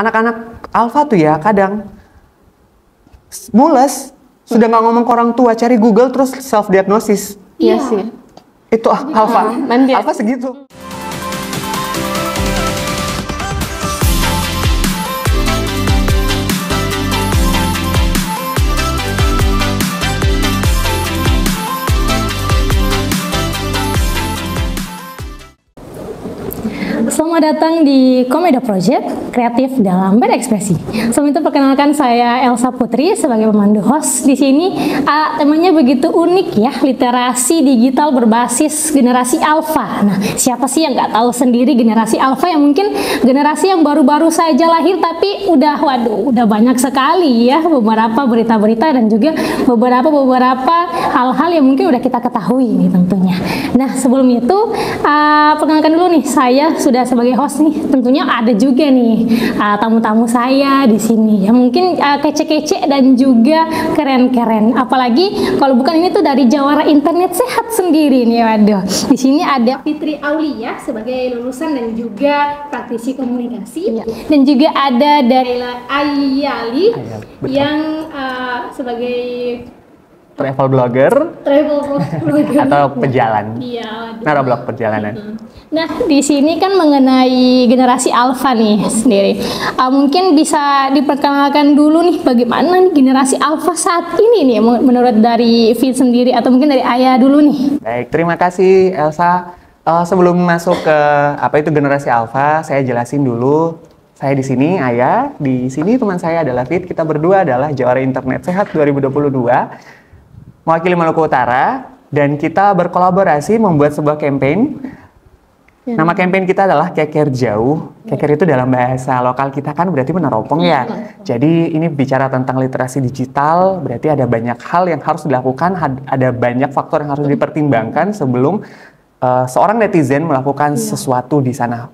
anak-anak alfa tuh ya kadang mules, sudah nggak ngomong ke orang tua, cari Google terus self diagnosis. Iya sih. Itu alfa, alfa segitu. Selamat datang di Komedo Project, kreatif dalam berekspresi. Sebelum itu perkenalkan saya Elsa Putri sebagai pemandu host di sini. Temanya begitu unik ya, literasi digital berbasis generasi alfa. Nah, siapa sih yang nggak tahu sendiri generasi alfa, yang mungkin generasi yang baru-baru saja lahir tapi udah banyak sekali ya beberapa berita-berita dan juga beberapa hal-hal yang mungkin udah kita ketahui nih tentunya. Nah, sebelum itu perkenalkan dulu nih, saya sudah sebagai host nih, tentunya ada juga nih tamu-tamu saya di sini yang mungkin kece-kece dan juga keren-keren. Apalagi kalau bukan ini tuh dari Jawara Internet Sehat sendiri nih, waduh. Di sini ada Fitri Aulia sebagai lulusan dan juga praktisi komunikasi, dan juga ada dari Ayali yang sebagai travel blogger atau pejalan, narablog perjalanan. Nah, di sini kan mengenai generasi alfa nih sendiri. Mungkin bisa diperkenalkan dulu nih bagaimana nih generasi alfa saat ini nih menurut dari Fit sendiri, atau mungkin dari Ayah dulu nih. Baik, terima kasih Elsa. Sebelum masuk ke apa itu generasi alfa, saya jelasin dulu. Saya di sini Ayah, di sini teman saya adalah Fit. Kita berdua adalah Jawara Internet Sehat 2022. Mewakili Maluku Utara, dan kita berkolaborasi membuat sebuah campaign. Nama campaign kita adalah Keker Jauh. Keker itu dalam bahasa lokal kita kan berarti meneropong ya. Jadi ini bicara tentang literasi digital, berarti ada banyak hal yang harus dilakukan, ada banyak faktor yang harus dipertimbangkan sebelum seorang netizen melakukan sesuatu di sana.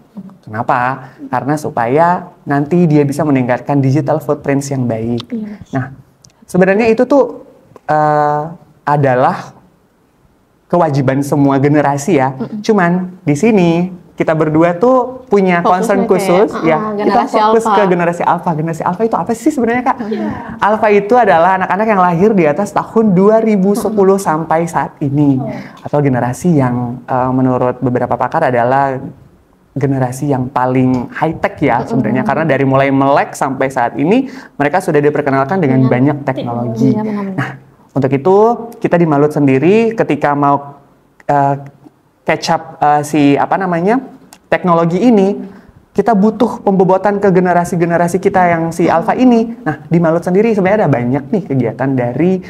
Kenapa? Karena supaya nanti dia bisa meningkatkan digital footprints yang baik. Nah, sebenarnya itu tuh adalah kewajiban semua generasi ya. Cuman di sini kita berdua tuh punya concern khusus ya. Kita fokus ke generasi alfa. Generasi alfa itu apa sih sebenarnya, Kak? Alfa itu adalah anak-anak yang lahir di atas tahun 2010 sampai saat ini. Atau generasi yang menurut beberapa pakar adalah generasi yang paling high tech ya sebenarnya, karena dari mulai melek sampai saat ini mereka sudah diperkenalkan dengan banyak teknologi. Nah, untuk itu kita di Malut sendiri ketika mau catch up teknologi ini, kita butuh pembobotan ke generasi-generasi kita yang si alfa ini. Nah, di Malut sendiri sebenarnya ada banyak nih kegiatan dari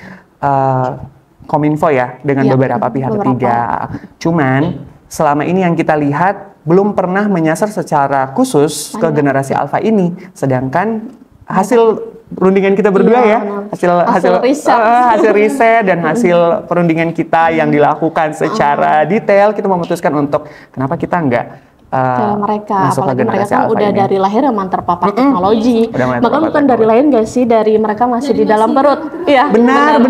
Kominfo ya dengan beberapa pihak ketiga. Cuman selama ini yang kita lihat belum pernah menyasar secara khusus ke generasi alfa ini, sedangkan hasil perundingan kita berdua hasil riset dan hasil perundingan kita yang dilakukan secara detail, kita memutuskan untuk kenapa kita enggak mereka, masuk apalagi ke mereka kan udah ini. dari lahir memang terpapar teknologi. Bahkan bukan dari lahir gak sih, dari mereka masih di dalam perut. Iya, benar.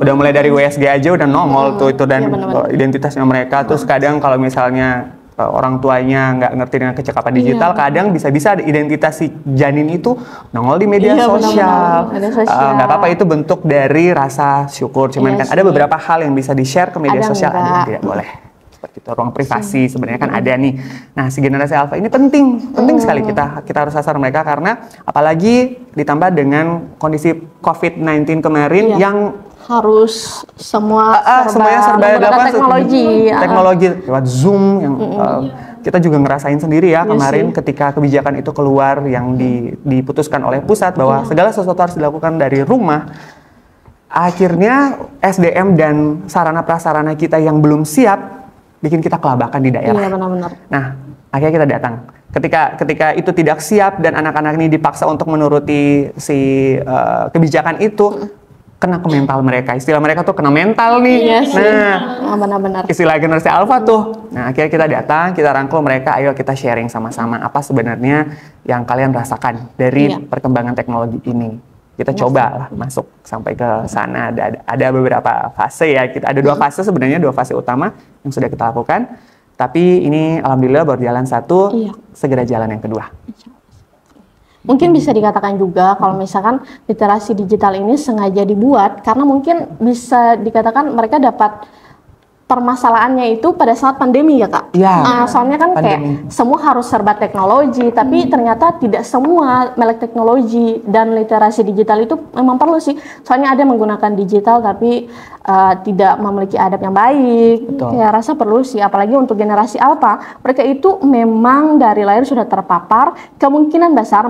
Udah mulai dari WSG aja udah nongol tuh itu, dan identitasnya mereka. Terus kadang kalau misalnya orang tuanya nggak ngerti dengan kecakapan digital, kadang bisa-bisa identitas si janin itu nongol di media sosial. Nggak apa-apa, itu bentuk dari rasa syukur. Cuman kan ada beberapa hal yang bisa di-share ke media sosial, ada yang tidak boleh. Seperti itu, ruang privasi sebenarnya kan ada nih. Nah, si generasi alfa ini penting sekali kita harus sasar mereka, karena apalagi ditambah dengan kondisi COVID-19 kemarin yang harus semuanya serba teknologi lewat Zoom yang kita juga ngerasain sendiri ya kemarin ketika kebijakan itu keluar yang diputuskan oleh pusat bahwa segala sesuatu harus dilakukan dari rumah. Akhirnya SDM dan sarana prasarana kita yang belum siap bikin kita kelabakan di daerah. Iya, benar-benar. Nah, akhirnya kita datang. Ketika itu tidak siap dan anak-anak ini dipaksa untuk menuruti si kebijakan itu, kena ke mental mereka. Istilah mereka tuh kena mental nih. Nah, benar-benar. Istilah generasi alfa tuh. Nah, akhirnya kita datang, kita rangkul mereka, ayo kita sharing sama-sama apa sebenarnya yang kalian rasakan dari perkembangan teknologi ini. Kita coba lah masuk sampai ke sana. Ada beberapa fase ya. Kita ada dua fase sebenarnya, dua fase utama yang sudah kita lakukan. Tapi ini alhamdulillah baru jalan satu, segera jalan yang kedua. Mungkin bisa dikatakan juga kalau misalkan literasi digital ini sengaja dibuat karena mungkin bisa dikatakan mereka dapat permasalahannya itu pada saat pandemi ya Kak. Iya. Soalnya kan Pandemi. kayak semua harus serba teknologi, tapi ternyata tidak semua melek teknologi dan literasi digital itu memang perlu sih. Soalnya ada yang menggunakan digital tapi tidak memiliki adab yang baik. Betul. Saya rasa perlu sih, apalagi untuk generasi alpha, mereka itu memang dari lahir sudah terpapar. Kemungkinan besar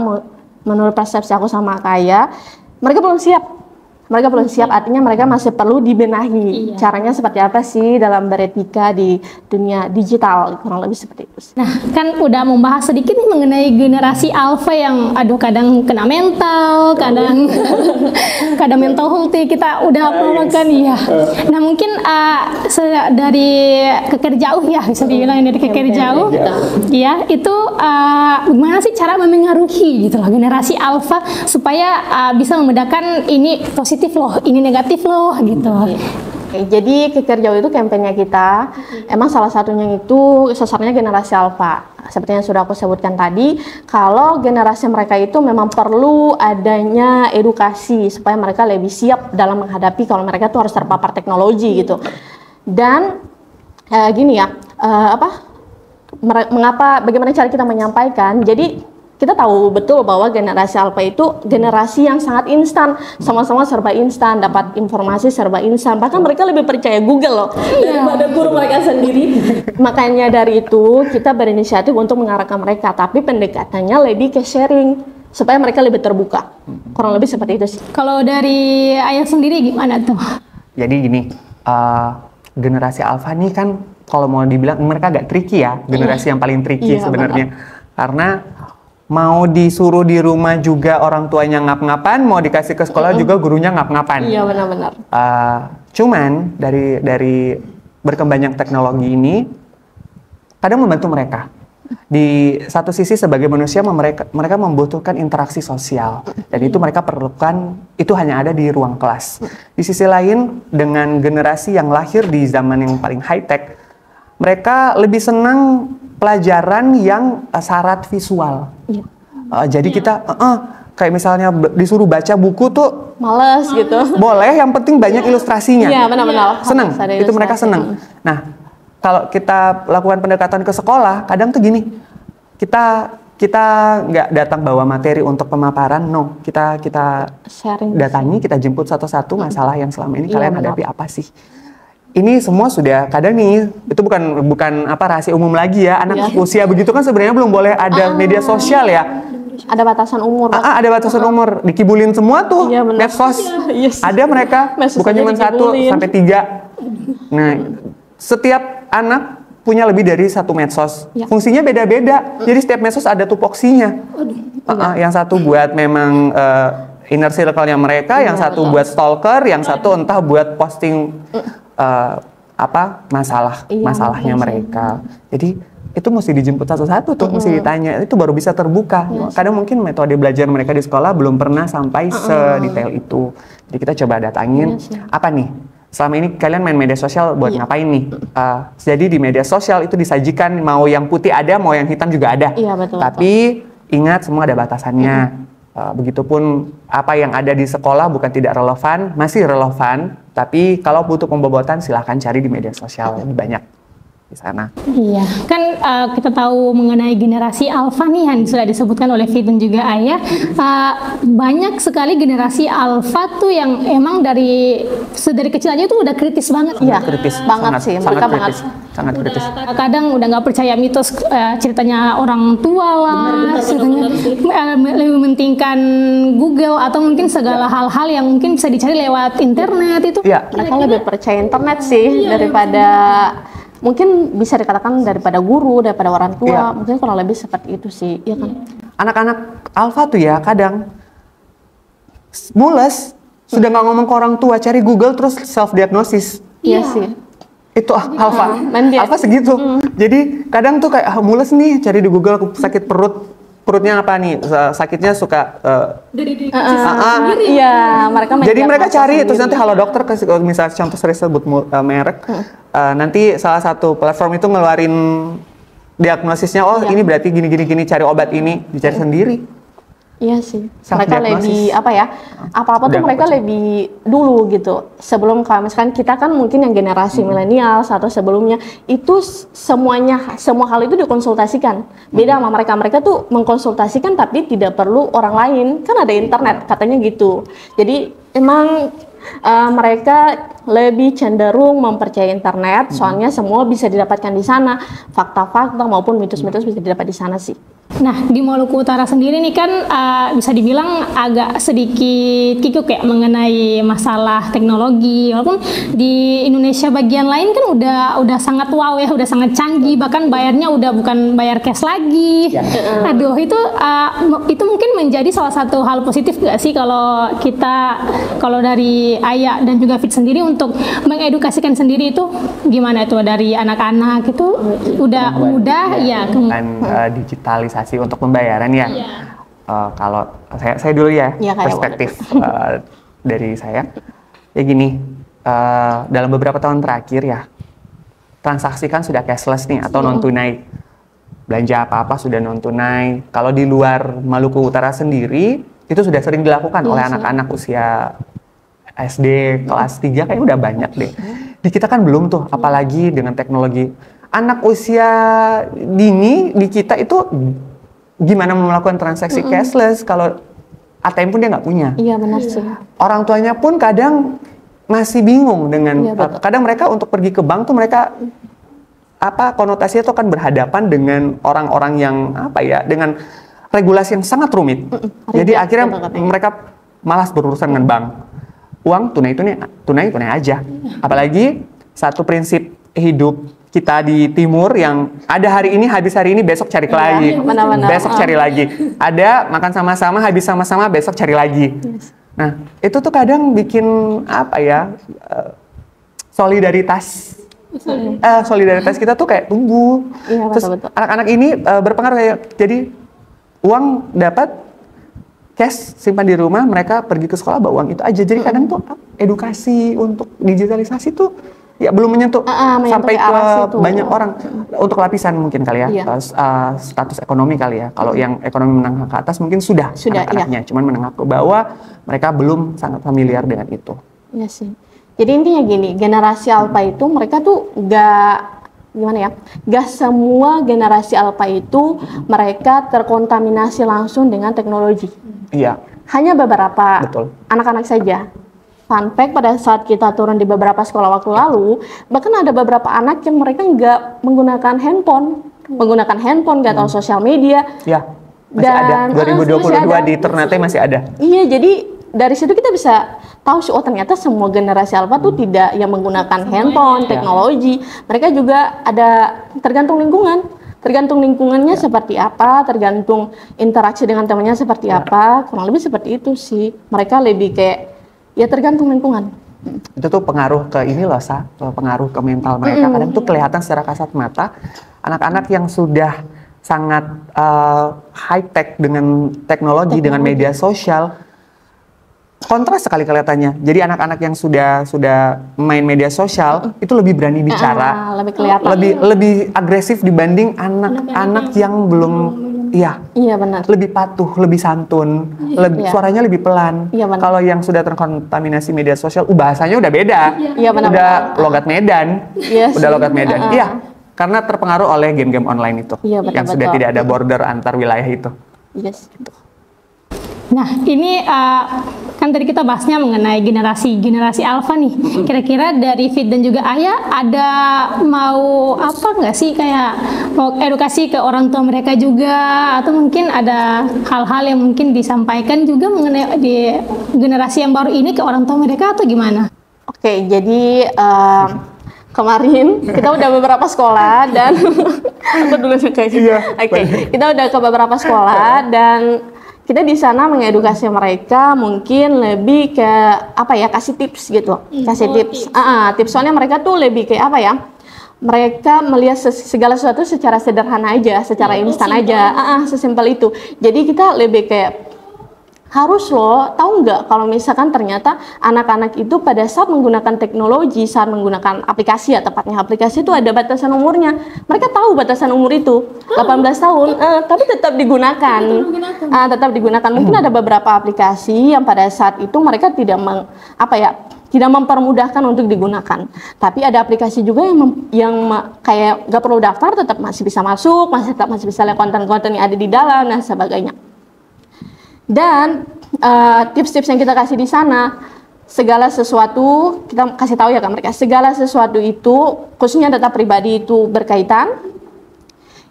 menurut persepsi aku sama Kaya, mereka belum siap. Mereka belum siap, artinya mereka masih perlu dibenahi. Caranya seperti apa sih dalam beretika di dunia digital, kurang lebih seperti itu. Nah, kan udah membahas sedikit nih mengenai generasi alpha yang aduh kadang kena mental, kadang kadang mental health kita udah kan ya. Nah, mungkin dari keker jauh ya, bisa dibilang dari keker jauh. Ya, itu gimana sih cara memengaruhi gitu loh generasi alpha supaya bisa membedakan ini positif loh, ini negatif loh gitu. Oke, jadi keker jauh itu kampanye kita. Emang salah satunya itu sasarannya generasi alpha. Seperti yang sudah aku sebutkan tadi, kalau generasi mereka itu memang perlu adanya edukasi supaya mereka lebih siap dalam menghadapi kalau mereka tuh harus terpapar teknologi gitu. Dan gini ya, bagaimana cara kita menyampaikan? Jadi kita tahu betul bahwa generasi alpha itu generasi yang sangat instan, sama-sama serba instan, dapat informasi serba instan, bahkan mereka lebih percaya Google loh daripada guru mereka sendiri. Makanya dari itu kita berinisiatif untuk mengarahkan mereka, tapi pendekatannya lebih ke sharing supaya mereka lebih terbuka. Kurang lebih seperti itu sih. Kalau dari Ayah sendiri gimana tuh? Jadi gini, generasi alpha nih kan kalau mau dibilang mereka agak tricky ya, generasi yang paling tricky sebenarnya. Karena mau disuruh di rumah juga orang tuanya ngap-ngapan, mau dikasih ke sekolah juga gurunya ngap-ngapan. Iya benar-benar. Cuman dari berkembangnya teknologi ini kadang membantu mereka. Di satu sisi sebagai manusia mereka membutuhkan interaksi sosial dan itu mereka perlukan, itu hanya ada di ruang kelas. Di sisi lain dengan generasi yang lahir di zaman yang paling high tech, mereka lebih senang pelajaran yang syarat visual. Jadi kita kayak misalnya disuruh baca buku tuh males gitu. Boleh, yang penting banyak ilustrasinya. Iya benar-benar. Seneng, itu mereka seneng. Nah, kalau kita lakukan pendekatan ke sekolah, kadang tuh gini, kita nggak datang bawa materi untuk pemaparan, no, kita sharing, datangi, kita jemput satu-satu masalah yang selama ini kalian hadapi apa sih. Ini semua sudah kadang nih, itu bukan rahasia umum lagi ya, anak usia begitu kan sebenarnya belum boleh ada media sosial ya. Ada batasan umur. Ada batasan umur, dikibulin semua tuh medsos. Ada mereka, bukan cuma 1 sampai 3. Nah, setiap anak punya lebih dari 1 medsos. Fungsinya beda-beda, jadi setiap medsos ada tupoksinya. Yang satu buat memang inner circle-nya mereka, yang satu buat stalker, yang satu entah buat posting masalahnya mereka. Jadi itu mesti dijemput satu-satu tuh, mesti ditanya, itu baru bisa terbuka. Kadang mungkin metode belajar mereka di sekolah belum pernah sampai sedetail itu. Jadi kita coba datangin, apa nih? Selama ini kalian main media sosial buat ngapain nih? Jadi di media sosial itu disajikan mau yang putih ada, mau yang hitam juga ada. Tapi ingat semua ada batasannya. Begitupun apa yang ada di sekolah bukan tidak relevan, masih relevan. Tapi kalau butuh pembobotan silahkan cari di media sosial, lebih banyak di sana. Iya, kan kita tahu mengenai generasi alpha nih yang sudah disebutkan oleh Fit dan juga Ayah. Banyak sekali generasi alpha tuh yang emang dari kecil aja tuh udah kritis banget. Iya, kritis banget sih, mereka banget. Sangat kritis. Kadang udah nggak percaya mitos ceritanya orang tua lah, lebih mementingkan Google atau mungkin segala hal-hal yang mungkin bisa dicari lewat internet itu. Mereka lebih percaya internet sih daripada, mungkin bisa dikatakan daripada guru, daripada orang tua. Mungkin kurang lebih seperti itu sih, ya kan? Anak-anak alpha tuh ya kadang mules, sudah nggak ngomong ke orang tua, cari Google terus self diagnosis. Iya sih. Itu alpha, alpha segitu. Jadi kadang tuh kayak mules nih, cari di Google sakit perutnya apa nih, sakitnya suka iya, mereka cari terus nanti halo dokter, kasih misalnya contoh serius sebut merek, nanti salah satu platform itu ngeluarin diagnosisnya, ini berarti gini cari obat ini, dicari sendiri. Iya sih. Self Mereka diagnosis. lebih apa ya? Apa-apa tuh Udah mereka percaya. lebih dulu gitu. Sebelum kalau misalkan kita kan mungkin yang generasi milenial atau sebelumnya itu semua hal itu dikonsultasikan. Beda sama mereka. Mereka tuh mengkonsultasikan tapi tidak perlu orang lain. Kan ada internet katanya gitu. Jadi emang mereka lebih cenderung mempercayai internet, soalnya semua bisa didapatkan di sana, fakta-fakta maupun mitos-mitos bisa didapat di sana sih. Nah, di Maluku Utara sendiri nih kan bisa dibilang agak sedikit kikuk ya mengenai masalah teknologi. Walaupun di Indonesia bagian lain kan udah sangat wow ya, udah sangat canggih, bahkan bayarnya udah bukan bayar cash lagi. Aduh, itu mungkin menjadi salah satu hal positif nggak sih kalau dari Ayah dan juga Fit sendiri untuk mengedukasikan sendiri itu gimana itu dari anak-anak itu udah mudah ya. Kan digitalisasi untuk pembayaran ya. Kalau saya dulu ya, Iya, kayak perspektif dari saya. Ya gini, dalam beberapa tahun terakhir ya, transaksi kan sudah cashless nih atau non tunai. Belanja apa-apa sudah non tunai. Kalau di luar Maluku Utara sendiri itu sudah sering dilakukan oleh anak-anak usia SD kelas 3 kayaknya udah banyak deh. Di kita kan belum tuh, apalagi dengan teknologi. Anak usia dini di kita itu gimana melakukan transaksi cashless kalau ATM pun dia nggak punya. Iya benar sih. Orang tuanya pun kadang masih bingung dengan Iya, betul. kadang mereka untuk pergi ke bank tuh mereka konotasinya tuh akan berhadapan dengan orang-orang yang dengan regulasi yang sangat rumit. Jadi Ribet, akhirnya betul, mereka malas berurusan dengan bank. Uang tunai aja. Apalagi satu prinsip hidup kita di timur yang ada hari ini, habis hari ini, besok cari lagi. benar-benar. Besok cari lagi. Ada makan sama-sama, habis sama-sama, besok cari lagi. Nah, itu tuh kadang bikin solidaritas kita tuh kayak tumbuh. Iya, Terus betul-betul. anak-anak ini berpengaruh kayak jadi uang dapat cash simpan di rumah, mereka pergi ke sekolah bawa uang itu aja. Jadi kadang tuh edukasi untuk digitalisasi tuh ya belum menyentuh sampai ke ke arah situ. banyak orang. Untuk lapisan mungkin kali ya, Iya. status ekonomi kali ya. Kalau yang ekonomi menengah ke atas mungkin sudah anak-anaknya, cuman menengah ke bawah mereka belum sangat familiar dengan itu. Iya sih. Jadi intinya gini, generasi alpha itu mereka tuh gak semua generasi alpha itu mereka terkontaminasi langsung dengan teknologi. Iya, Hanya beberapa betul. anak-anak saja. Fun fact, pada saat kita turun di beberapa sekolah waktu lalu, bahkan ada beberapa anak yang mereka nggak menggunakan handphone, nggak tahu sosial media. Ya, masih ada. 2022 masih ada. di Ternate masih ada. Iya, jadi dari situ kita bisa tahu sih, oh ternyata semua generasi alpha tuh tidak yang menggunakan handphone, teknologi. Mereka juga ada tergantung lingkungannya seperti apa, tergantung interaksi dengan temannya seperti apa, kurang lebih seperti itu sih. Mereka lebih kayak ya tergantung lingkungan. Itu tuh pengaruh ke ini loh, pengaruh ke mental mereka. Kadang tuh kelihatan secara kasat mata anak-anak yang sudah sangat high tech dengan teknologi, dengan media sosial, kontras sekali kelihatannya. Jadi anak-anak yang sudah main media sosial itu lebih berani bicara, Lebih kelihatan. lebih agresif dibanding anak-anak yang belum. Iya benar. Lebih patuh, lebih santun, suaranya lebih pelan. Iya, benar. Kalau yang sudah terkontaminasi media sosial, bahasanya udah beda. Iya, benar. Udah logat Medan. Iya Udah sih. logat Medan. Iya, karena terpengaruh oleh game-game online itu. Iya, betul, yang sudah betul. tidak ada border antar wilayah itu. Yes. Nah, ini kan tadi kita bahasnya mengenai generasi alpha nih. Kira-kira dari Fit dan juga Ayah ada mau apa nggak sih, kayak mau edukasi ke orang tua mereka juga, atau mungkin ada hal-hal yang mungkin disampaikan juga mengenai di generasi yang baru ini ke orang tua mereka, atau gimana? Oke, jadi kemarin kita udah beberapa sekolah dan aku dulu kayak gitu. Oke, kita udah ke beberapa sekolah dan kita di sana mengedukasi mereka mungkin lebih ke kasih tips gitu, kasih tips. Tips soalnya mereka tuh lebih kayak mereka melihat segala sesuatu secara sederhana aja, secara instan aja, sesimpel itu. Jadi kita lebih kayak harus loh, tahu nggak kalau misalkan ternyata anak-anak itu pada saat menggunakan teknologi, saat menggunakan aplikasi ya, tepatnya aplikasi itu ada batasan umurnya. Mereka tahu batasan umur itu 18 tahun, tapi tetap digunakan. Tetap digunakan. Mungkin ada beberapa aplikasi yang pada saat itu mereka tidak tidak mempermudahkan untuk digunakan. Tapi ada aplikasi juga yang kayak nggak perlu daftar, tetap masih bisa masuk, masih bisa lihat konten-konten yang ada di dalam dan sebagainya. Dan tips-tips yang kita kasih di sana, segala sesuatu kita kasih tahu ya ke mereka, segala sesuatu itu khususnya data pribadi itu berkaitan.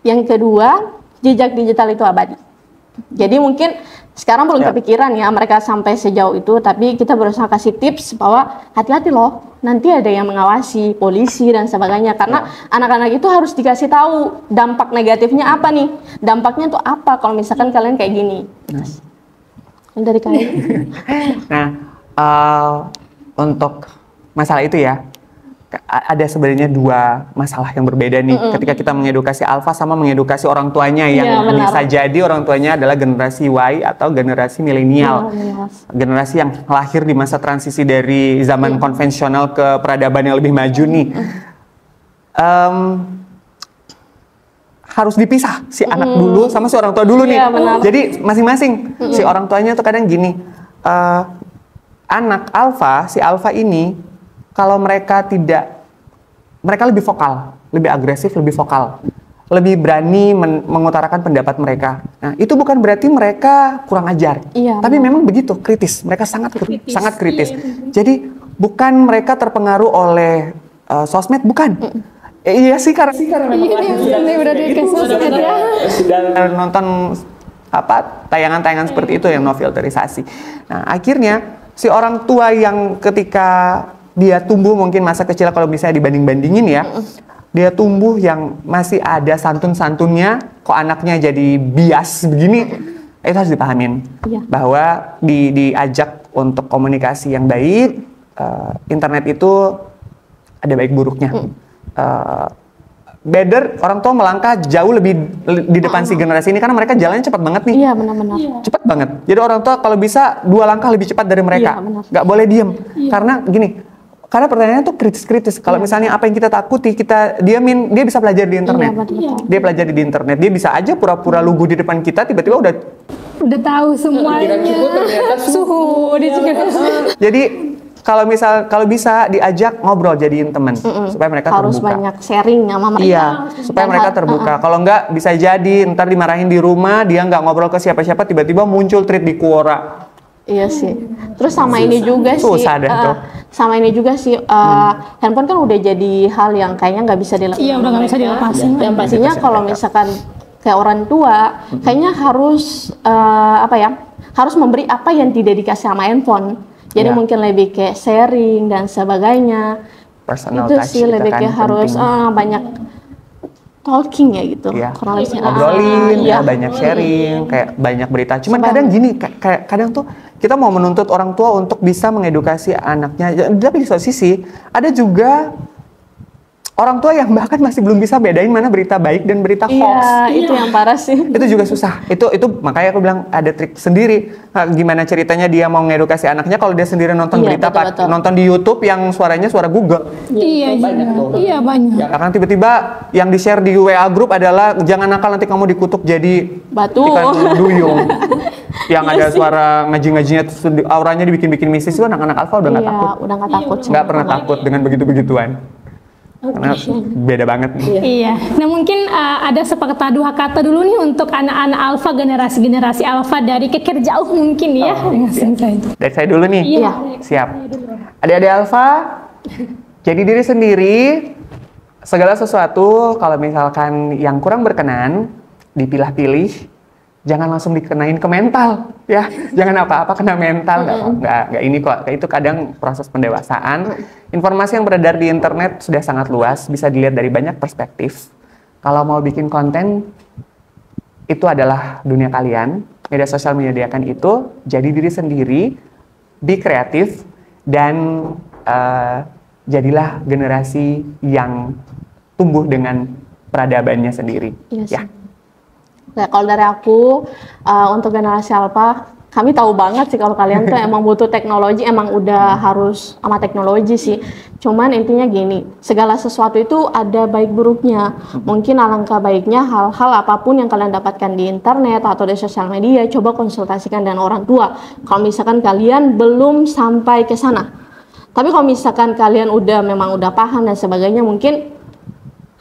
Yang kedua, jejak digital itu abadi. Jadi mungkin sekarang belum kepikiran ya mereka sampai sejauh itu, tapi kita berusaha kasih tips bahwa hati-hati loh, nanti ada yang mengawasi, polisi dan sebagainya, karena anak-anak itu harus dikasih tahu dampak negatifnya apa nih, dampaknya tuh apa kalau misalkan kalian kayak gini. Dari kalian. Nah, untuk masalah itu ya, ada sebenarnya dua masalah yang berbeda nih. Ketika kita mengedukasi alfa sama mengedukasi orang tuanya yang bisa jadi orang tuanya adalah generasi Y atau generasi milenial. Generasi yang lahir di masa transisi dari zaman konvensional ke peradaban yang lebih maju nih. Harus dipisah si anak dulu sama si orang tua dulu nih. Jadi masing-masing si orang tuanya tuh kadang gini, anak alfa, si alfa ini kalau mereka lebih vokal, lebih agresif, lebih vokal, lebih berani mengutarakan pendapat mereka. Nah, itu bukan berarti mereka kurang ajar, tapi memang begitu kritis. Mereka sangat kritis. Jadi bukan mereka terpengaruh oleh sosmed, bukan. Iya sih, karena udah dikasih sosmed ya. Sudah nonton tayangan-tayangan seperti itu yang no filterisasi. Nah, akhirnya si orang tua yang ketika dia tumbuh mungkin masa kecil kalau misalnya dibanding-bandingin ya, dia tumbuh yang masih ada santun-santunnya, kok anaknya jadi bias begini, itu harus dipahamin bahwa diajak untuk komunikasi yang baik. Internet itu ada baik buruknya. Better orang tua melangkah jauh lebih di depan si generasi ini karena mereka jalannya cepat banget nih. Iya, benar-benar. Cepat banget. Jadi orang tua kalau bisa 2 langkah lebih cepat dari mereka. Nggak boleh diem. Karena gini, karena pertanyaannya tuh kritis-kritis. Kalau misalnya apa yang kita takuti, kita diamin, dia bisa belajar di internet. Dia pelajari di internet. Dia bisa aja pura-pura lugu di depan kita, tiba-tiba udah tahu semuanya. Suhu Jadi kalau bisa diajak ngobrol, jadiin teman supaya mereka harus terbuka. Banyak sharing sama mereka. Iya, supaya mereka terbuka. Kalau enggak bisa jadi ntar dimarahin di rumah, dia nggak ngobrol ke siapa-siapa, tiba-tiba muncul tweet di Quora. Iya sih. Terus sama ini juga sih. Sama ini juga sih. Handphone kan udah jadi hal yang kayaknya nggak bisa dilepas. Iya, udah nggak bisa dilepasin. Dan pastinya kalau misalkan kayak orang tua, kayaknya harus harus memberi apa yang tidak dikasih sama handphone. Jadi mungkin lebih kayak sharing dan sebagainya. Personal itu touch sih lebih kan kayak harus banyak talking ya gitu. Ngobrolin, banyak sharing, kayak banyak berita. Cuman kadang gini, kayak kadang tuh kita mau menuntut orang tua untuk bisa mengedukasi anaknya. Tapi di satu sisi ada juga orang tua yang bahkan masih belum bisa bedain mana berita baik dan berita hoax. Iya, itu yang parah sih. Itu juga susah. Itu makanya aku bilang ada trik sendiri. Gimana ceritanya dia mau ngedukasi anaknya kalau dia sendiri nonton berita betul. Nonton di YouTube yang suaranya suara Google. Iya, banyak tuh. Iya, banyak. Karena tiba-tiba yang di-share di WA group adalah jangan nakal nanti kamu dikutuk jadi batu. Ikan duyung. Yang ada suara ngaji-ngajinya auranya dibikin-bikin mistis, itu anak-anak alfa udah nggak takut. Udah nggak takut. Nggak pernah takut dengan begitu-begituan. Karena beda banget nih. Iya. Nah mungkin ada sepatah 2 kata dulu nih untuk anak-anak alfa, generasi alfa dari Keker jauh mungkin ya. Dari saya dulu nih. Iya. Siap. Adik-adik alfa, jadi diri sendiri. Segala sesuatu kalau misalkan yang kurang berkenan dipilah-pilih. Jangan langsung dikenain ke mental, ya. Jangan apa-apa kena mental, nggak ini kok. Itu kadang proses pendewasaan. Informasi yang beredar di internet sudah sangat luas, bisa dilihat dari banyak perspektif. Kalau mau bikin konten, itu adalah dunia kalian. Media sosial menyediakan itu. Jadi diri sendiri, be kreatif, dan jadilah generasi yang tumbuh dengan peradabannya sendiri. Yes. Ya. Nah, kalau dari aku untuk generasi alfa, kami tahu banget sih kalau kalian tuh emang butuh teknologi, emang udah harus sama teknologi sih. Cuman intinya gini, segala sesuatu itu ada baik buruknya. Mungkin alangkah baiknya hal-hal apapun yang kalian dapatkan di internet atau di sosial media, coba konsultasikan dengan orang tua. Kalau misalkan kalian belum sampai ke sana. Tapi kalau misalkan kalian memang udah paham dan sebagainya, mungkin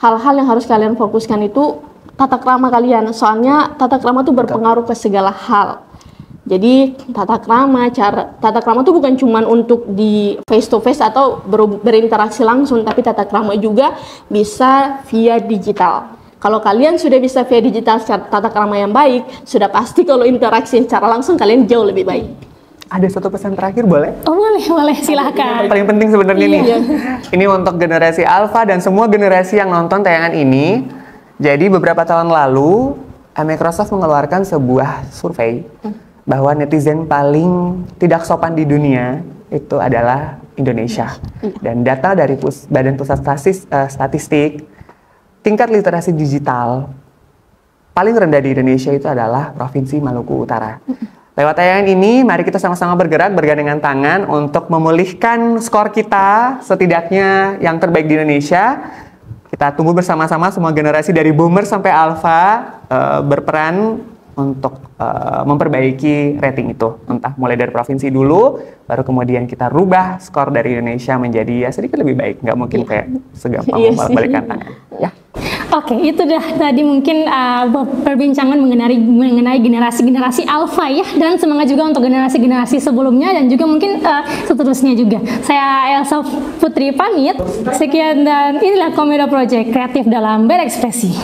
hal-hal yang harus kalian fokuskan itu tata krama kalian. Soalnya tata krama itu berpengaruh ke segala hal. Jadi tata krama itu bukan cuma untuk di face to face atau berinteraksi langsung, tapi tata krama juga bisa via digital. Kalau kalian sudah bisa via digital secara tata krama yang baik, sudah pasti kalau interaksi secara langsung kalian jauh lebih baik. Ada satu pesan terakhir boleh? Oh boleh, silakan. Paling penting sebenarnya nih. Ini untuk generasi Alpha dan semua generasi yang nonton tayangan ini. Jadi beberapa tahun lalu Microsoft mengeluarkan sebuah survei bahwa netizen paling tidak sopan di dunia itu adalah Indonesia. Dan data dari Badan Pusat Statistik, tingkat literasi digital paling rendah di Indonesia itu adalah Provinsi Maluku Utara. Lewat tayangan ini, mari kita sama-sama bergerak bergandengan tangan untuk memulihkan skor kita, setidaknya yang terbaik di Indonesia. Kita tunggu bersama-sama semua generasi dari Boomer sampai Alpha berperan untuk memperbaiki rating itu, entah mulai dari provinsi dulu, baru kemudian kita rubah skor dari Indonesia menjadi ya sedikit lebih baik, nggak mungkin kayak segampang balikan tangan. Ya. Oke, itu dah tadi mungkin perbincangan mengenai generasi-generasi Alpha ya, dan semangat juga untuk generasi-generasi sebelumnya dan juga mungkin seterusnya juga. Saya Elsa Putri pamit. Sekian dan inilah Komedo Project, kreatif dalam berekspresi.